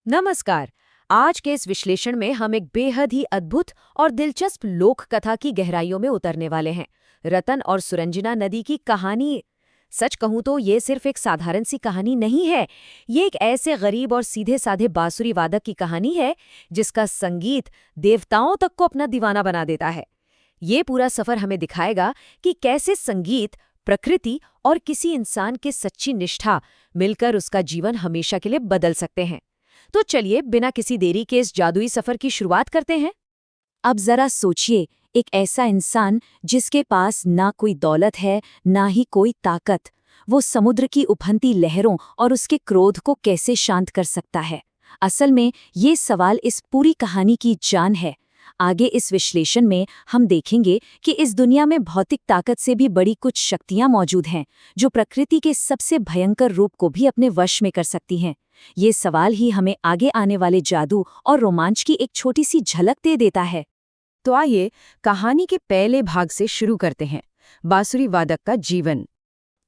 नमस्कार। आज के इस विश्लेषण में हम एक बेहद ही अद्भुत और दिलचस्प लोक कथा की गहराइयों में उतरने वाले हैं। रतन और सुरंजना नदी की कहानी। सच कहूं तो ये सिर्फ एक साधारण सी कहानी नहीं है। ये एक ऐसे गरीब और सीधे साधे बांसुरी वादक की कहानी है जिसका संगीत देवताओं तक को अपना दीवाना बना देता है। ये पूरा सफर हमें दिखाएगा कि कैसे संगीत, प्रकृति और किसी इंसान की सच्ची निष्ठा मिलकर उसका जीवन हमेशा के लिए बदल सकते हैं। तो चलिए बिना किसी देरी के इस जादुई सफर की शुरुआत करते हैं। अब जरा सोचिए, एक ऐसा इंसान जिसके पास ना कोई दौलत है, ना ही कोई ताकत, वो समुद्र की उफनती लहरों और उसके क्रोध को कैसे शांत कर सकता है? असल में ये सवाल इस पूरी कहानी की जान है। आगे इस विश्लेषण में हम देखेंगे कि इस दुनिया में भौतिक ताकत से भी बड़ी कुछ शक्तियां मौजूद हैं, जो प्रकृति के सबसे भयंकर रूप को भी अपने वश में कर सकती हैं। ये सवाल ही हमें आगे आने वाले जादू और रोमांच की एक छोटी सी झलक दे देता है। तो आइए कहानी के पहले भाग से शुरू करते हैं, बांसुरी वादक का जीवन।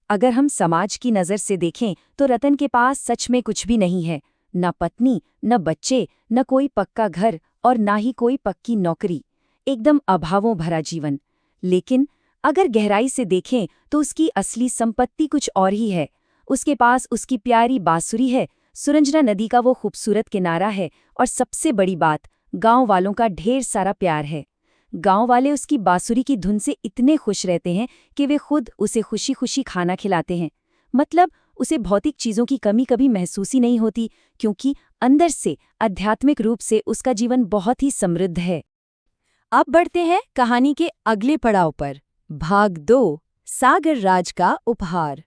अगर हम समाज की नज़र से देखें तो रतन के पास सच में कुछ भी नहीं है। न पत्नी, न बच्चे, न कोई पक्का घर और ना ही कोई पक्की नौकरी। एकदम अभावों भरा जीवन। लेकिन अगर गहराई से देखें तो उसकी असली संपत्ति कुछ और ही है। उसके पास उसकी प्यारी बांसुरी है, सुरंजना नदी का वो खूबसूरत किनारा है और सबसे बड़ी बात, गांव वालों का ढेर सारा प्यार है। गांव वाले उसकी बांसुरी की धुन से इतने खुश रहते हैं कि वे खुद उसे खुशी खुशी खाना खिलाते हैं। मतलब उसे भौतिक चीज़ों की कमी कभी महसूस ही नहीं होती, क्योंकि अंदर से आध्यात्मिक रूप से उसका जीवन बहुत ही समृद्ध है। अब बढ़ते हैं कहानी के अगले पड़ाव पर। भाग 2, सागर राज का उपहार।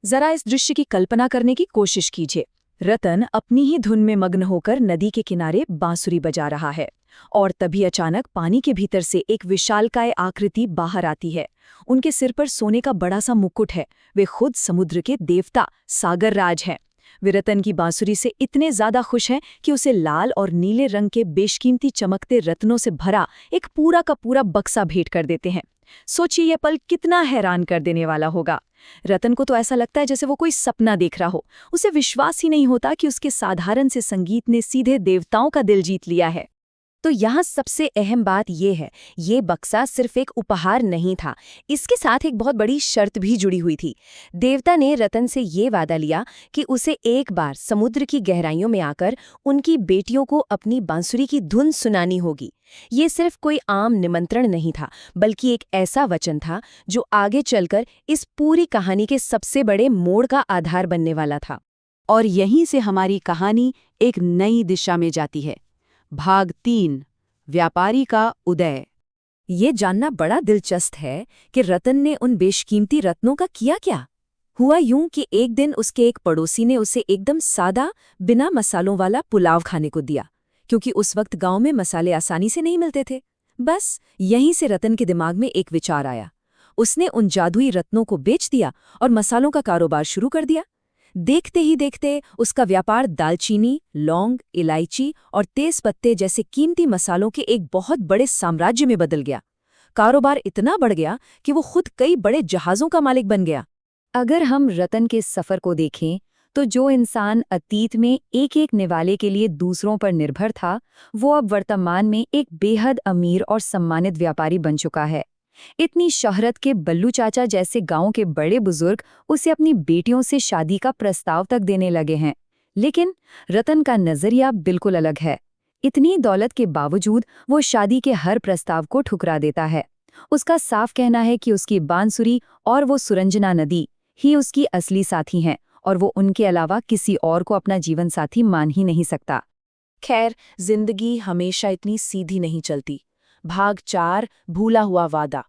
जरा इस दृश्य की कल्पना करने की कोशिश कीजिए। रतन अपनी ही धुन में मग्न होकर नदी के किनारे बांसुरी बजा रहा है और तभी अचानक पानी के भीतर से एक विशालकाय आकृति बाहर आती है। उनके सिर पर सोने का बड़ा सा मुकुट है। वे खुद समुद्र के देवता सागर राज हैं। वे रतन की बांसुरी से इतने ज्यादा खुश हैं कि उसे लाल और नीले रंग के बेशकीमती चमकते रत्नों से भरा एक पूरा का पूरा बक्सा भेंट कर देते हैं। सोचिए यह पल कितना हैरान कर देने वाला होगा। रतन को तो ऐसा लगता है जैसे वो कोई सपना देख रहा हो। उसे विश्वास ही नहीं होता कि उसके साधारण से संगीत ने सीधे देवताओं का दिल जीत लिया है। तो यहाँ सबसे अहम बात यह है, ये बक्सा सिर्फ एक उपहार नहीं था, इसके साथ एक बहुत बड़ी शर्त भी जुड़ी हुई थी। देवता ने रतन से ये वादा लिया कि उसे एक बार समुद्र की गहराइयों में आकर उनकी बेटियों को अपनी बांसुरी की धुन सुनानी होगी। ये सिर्फ कोई आम निमंत्रण नहीं था, बल्कि एक ऐसा वचन था जो आगे चलकर इस पूरी कहानी के सबसे बड़े मोड़ का आधार बनने वाला था। और यहीं से हमारी कहानी एक नई दिशा में जाती है। भाग 3, व्यापारी का उदय। ये जानना बड़ा दिलचस्प है कि रतन ने उन बेशकीमती रत्नों का किया क्या। हुआ यूं कि एक दिन उसके एक पड़ोसी ने उसे एकदम सादा, बिना मसालों वाला पुलाव खाने को दिया, क्योंकि उस वक्त गांव में मसाले आसानी से नहीं मिलते थे। बस यहीं से रतन के दिमाग में एक विचार आया। उसने उन जादुई रत्नों को बेच दिया और मसालों का कारोबार शुरू कर दिया। देखते ही देखते उसका व्यापार दालचीनी, लौंग, इलायची और तेज पत्ते जैसे कीमती मसालों के एक बहुत बड़े साम्राज्य में बदल गया। कारोबार इतना बढ़ गया कि वो खुद कई बड़े जहाज़ों का मालिक बन गया। अगर हम रतन के सफ़र को देखें तो जो इंसान अतीत में एक एक निवाले के लिए दूसरों पर निर्भर था, वो अब वर्तमान में एक बेहद अमीर और सम्मानित व्यापारी बन चुका है। इतनी शोहरत के बल्लू चाचा जैसे गांव के बड़े बुजुर्ग उसे अपनी बेटियों से शादी का प्रस्ताव तक देने लगे हैं। लेकिन रतन का नजरिया बिल्कुल अलग है। इतनी दौलत के बावजूद वो शादी के हर प्रस्ताव को ठुकरा देता है। उसका साफ कहना है कि उसकी बांसुरी और वो सुरंजना नदी ही उसकी असली साथी हैं और वो उनके अलावा किसी और को अपना जीवन साथी मान ही नहीं सकता। खैर, जिंदगी हमेशा इतनी सीधी नहीं चलती। भाग 4, भूला हुआ वादा।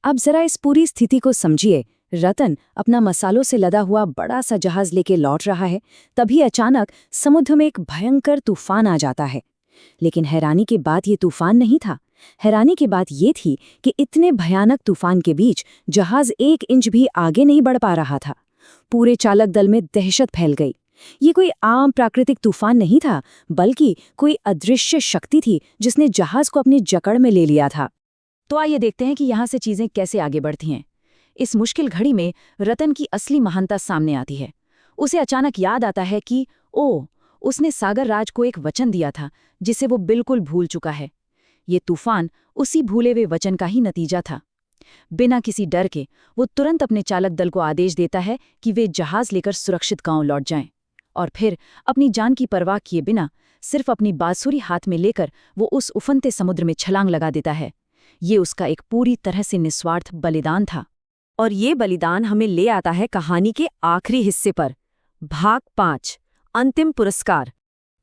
अब जरा इस पूरी स्थिति को समझिए। रतन अपना मसालों से लदा हुआ बड़ा सा जहाज लेके लौट रहा है। तभी अचानक समुद्र में एक भयंकर तूफान आ जाता है। लेकिन हैरानी की बात ये तूफान नहीं था। हैरानी की बात ये थी कि इतने भयानक तूफान के बीच जहाज 1 इंच भी आगे नहीं बढ़ पा रहा था। पूरे चालक दल में दहशत फैल गई। ये कोई आम प्राकृतिक तूफान नहीं था, बल्कि कोई अदृश्य शक्ति थी जिसने जहाज को अपनी जकड़ में ले लिया था। तो आइए देखते हैं कि यहाँ से चीजें कैसे आगे बढ़ती हैं। इस मुश्किल घड़ी में रतन की असली महानता सामने आती है। उसे अचानक याद आता है कि उसने सागर राज को एक वचन दिया था जिसे वो बिल्कुल भूल चुका है। ये तूफान उसी भूले हुए वचन का ही नतीजा था। बिना किसी डर के वो तुरंत अपने चालक दल को आदेश देता है कि वे जहाज लेकर सुरक्षित गांव लौट जाएं, और फिर अपनी जान की परवाह किए बिना सिर्फ अपनी बांसुरी हाथ में लेकर वो उस उफनते समुद्र में छलांग लगा देता है। ये उसका एक पूरी तरह से निस्वार्थ बलिदान था। और ये बलिदान हमें ले आता है कहानी के आखिरी हिस्से पर, भाग 5, अंतिम पुरस्कार।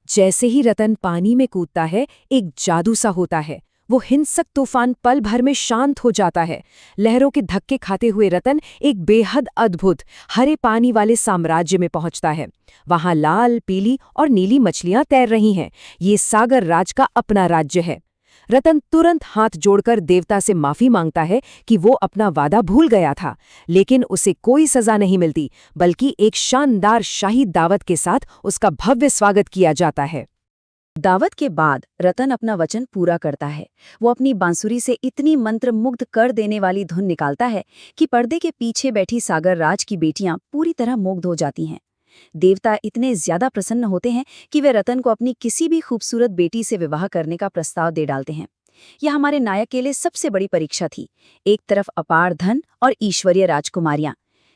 जैसे ही रतन पानी में कूदता है, एक जादू सा होता है। वो हिंसक तूफान पल भर में शांत हो जाता है। लहरों के धक्के खाते हुए रतन एक बेहद अद्भुत हरे पानी वाले साम्राज्य में पहुंचता है। वहां लाल, पीली और नीली मछलियां तैर रही हैं। ये सागर राज का अपना राज्य है। रतन तुरंत हाथ जोड़कर देवता से माफी मांगता है कि वो अपना वादा भूल गया था, लेकिन उसे कोई सजा नहीं मिलती, बल्कि एक शानदार शाही दावत के साथ उसका भव्य स्वागत किया जाता है। दावत के बाद रतन अपना वचन पूरा करता है। वो अपनी बांसुरी से इतनी मंत्रमुग्ध कर देने वाली धुन निकालता है कि पर्दे के पीछे बैठी सागर राज की बेटियां पूरी तरह मुग्ध हो जाती हैं। देवता इतने ज्यादा प्रसन्न होते हैं कि वे रतन को अपनी किसी भी खूबसूरत बेटी से विवाह करने का प्रस्ताव दे डालते हैं। यह हमारे नायक के लिए सबसे बड़ी परीक्षा थी। एक तरफ अपार धन और ईश्वरीय राजकुमारियां,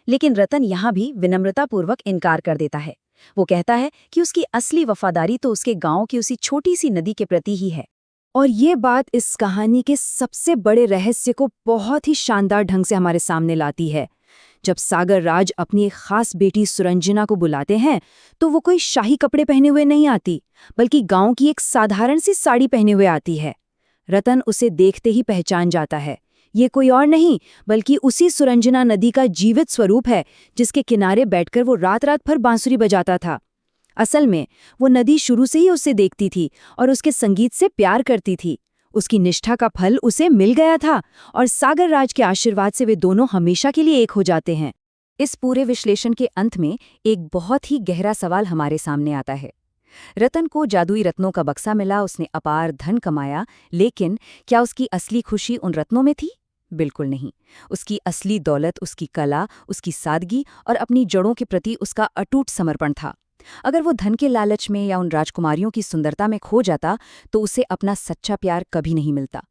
लेकिन रतन यहाँ भी विनम्रतापूर्वक इनकार कर देता है। वो कहता है कि उसकी असली वफादारी तो उसके गांव की उसी छोटी सी नदी के प्रति ही है। और ये बात इस कहानी के सबसे बड़े रहस्य को बहुत ही शानदार ढंग से हमारे सामने लाती है। जब सागर राज अपनी एक खास बेटी सुरंजना को बुलाते हैं, तो वो कोई शाही कपड़े पहने हुए नहीं आती, बल्कि गांव की एक साधारण सी साड़ी पहने हुए आती है। रतन उसे देखते ही पहचान जाता है। ये कोई और नहीं, बल्कि उसी सुरंजना नदी का जीवित स्वरूप है, जिसके किनारे बैठकर वो रात रात भर बांसुरी बजाता था। असल में वो नदी शुरू से ही उसे देखती थी और उसके संगीत से प्यार करती थी। उसकी निष्ठा का फल उसे मिल गया था, और सागर राज के आशीर्वाद से वे दोनों हमेशा के लिए एक हो जाते हैं। इस पूरे विश्लेषण के अंत में एक बहुत ही गहरा सवाल हमारे सामने आता है। रतन को जादुई रत्नों का बक्सा मिला, उसने अपार धन कमाया, लेकिन क्या उसकी असली खुशी उन रत्नों में थी? बिल्कुल नहीं। उसकी असली दौलत उसकी कला, उसकी सादगी और अपनी जड़ों के प्रति उसका अटूट समर्पण था। अगर वो धन के लालच में या उन राजकुमारियों की सुंदरता में खो जाता, तो उसे अपना सच्चा प्यार कभी नहीं मिलता।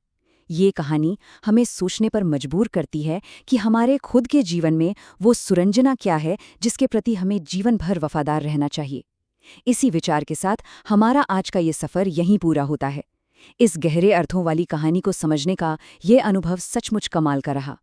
ये कहानी हमें सोचने पर मजबूर करती है कि हमारे खुद के जीवन में वो सुरंजना क्या है जिसके प्रति हमें जीवन भर वफादार रहना चाहिए। इसी विचार के साथ हमारा आज का ये सफ़र यहीं पूरा होता है। इस गहरे अर्थों वाली कहानी को समझने का ये अनुभव सचमुच कमाल का रहा।